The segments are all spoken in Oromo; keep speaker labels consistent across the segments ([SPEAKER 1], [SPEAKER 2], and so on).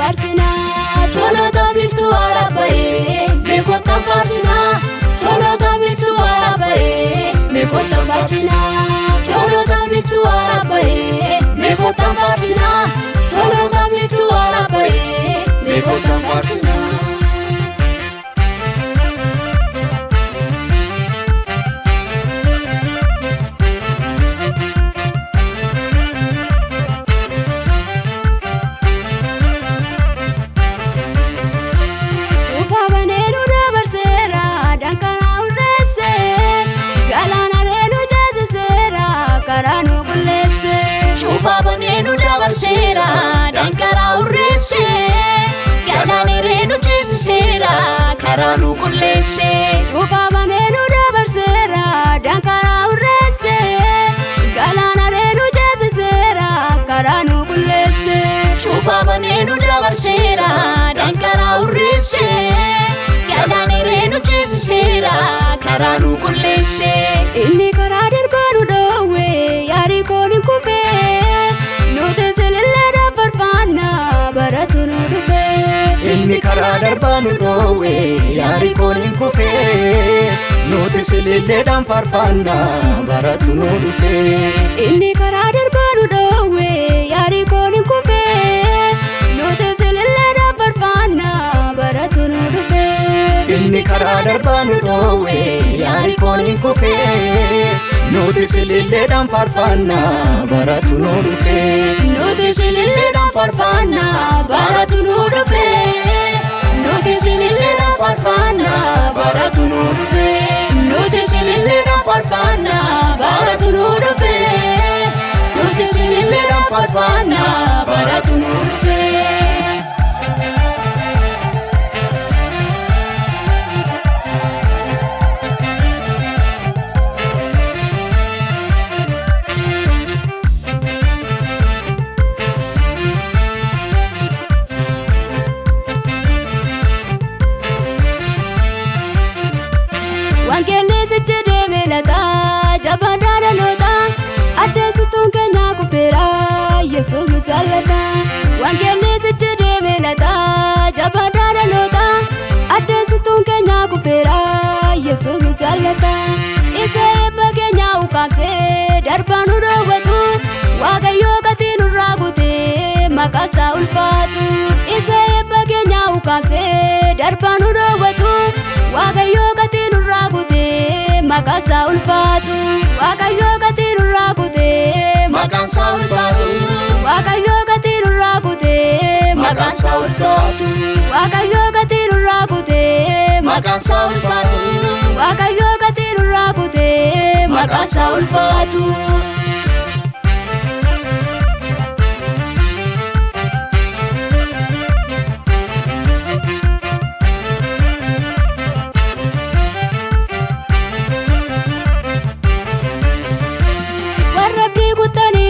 [SPEAKER 1] farsina tolota biftu arabae mekota farsina tolota biftu arabae mekota farsina tolota biftu arabae mekota farsina tolota biftu arabae mekota farsina Fabanenu dabarsera dankara urrese galanirenu jesera karanu kullese fabanenu dabarsera dankara urrese galanirenu jesera karanu kullese fabanenu dabarsera dankara urrese galanirenu jesera karanu kullese inni karader banu dawe yari koni kufe
[SPEAKER 2] Inni karaa darbanu dhoowwe yaari kooni kufe nuti sililleedhaan farfaanna baratu nu dhufe.
[SPEAKER 1] Inni karaa darbanu dhoowwe yaari kooni kufe nuti sililleedhaan farfaanna baratu nu dhufe.
[SPEAKER 2] Inni karaa darbanu dhoowwe yaari kooni kufe nuti sililleedhaan farfaanna baratu nu dhufe.
[SPEAKER 1] Nuti sililleedhaan farfaanna baratu nu dhufe. Nuti sililleedhaan farfaanna baratu nu dhufe. Nuti sililleedhaan farfaanna baratu nu dhufe. Nuti sililleedhaan farfaanna baratu nu dhufe. Wangele sechede melata jabadana lota adesitun kenya kufera Yesu jalata. Wangele sechede melata jabadana lota adesitun kenya kufera Yesu jalata. Ise bagenya ukamse darbanu dawatu wagayo katinu ragute makasa ulfatu. Ise bagenya ukamse darbanu dawatu wagayo katinu ragute makasa ulfatu. Wagayo katinu ragute makasa ulfatu. Wagayo katinu ragute makasa ulfatu. Wagayo katinu ragute makasa ulfatu. Wagayo katinu ragute makasa ulfatu.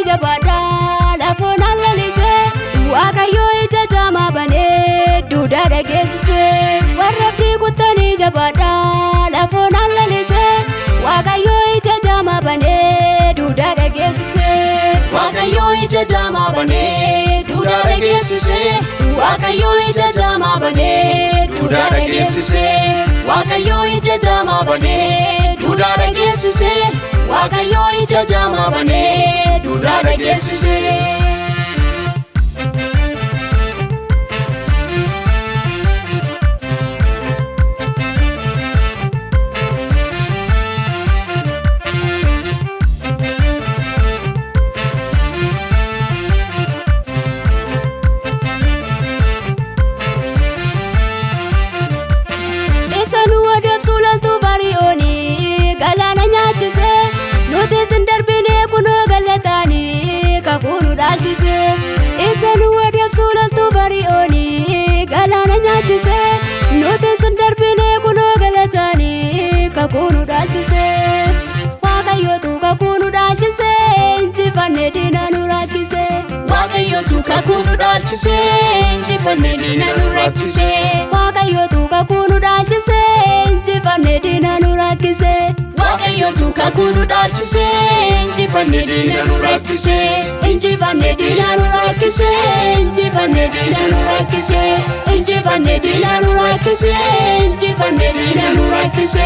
[SPEAKER 1] Jabada lafona lalise wakayo ijajama bane duda dagesise. Warabdi kutani jabada lafona lalise wakayo ijajama bane duda dagesise. Wakayo ijajama bane duda dagesise. Wakayo ijajama bane duda dagesise. Wakayo ijajama bane duda dagesise. Wakayo ijajama bane duda dagesise. Esanu wadab sulantu barioni galana nyachise nuti sindarbine kuno galatani kakunu dalchise. Esanu wadab sulantu barioni galana nyachise nuti sindarbine kuno galatani kakunu dalchise. Wakayo tu kakunu dalchise injifane diina nu rakkise.
[SPEAKER 3] Waaqayyootu kakuu nu dhaalchise injifannee diina nu rakkise.
[SPEAKER 1] Waaqayyootu kakuu nu dhaalchise injifannee diina nu rakkise.
[SPEAKER 3] Waaqayyootu kakuu nu dhaalchise injifannee diina nu rakkise.
[SPEAKER 1] Injifannee diina nu rakkise. Injifannee diina nu rakkise. Injifannee diina nu rakkise. Injifannee diina nu rakkise.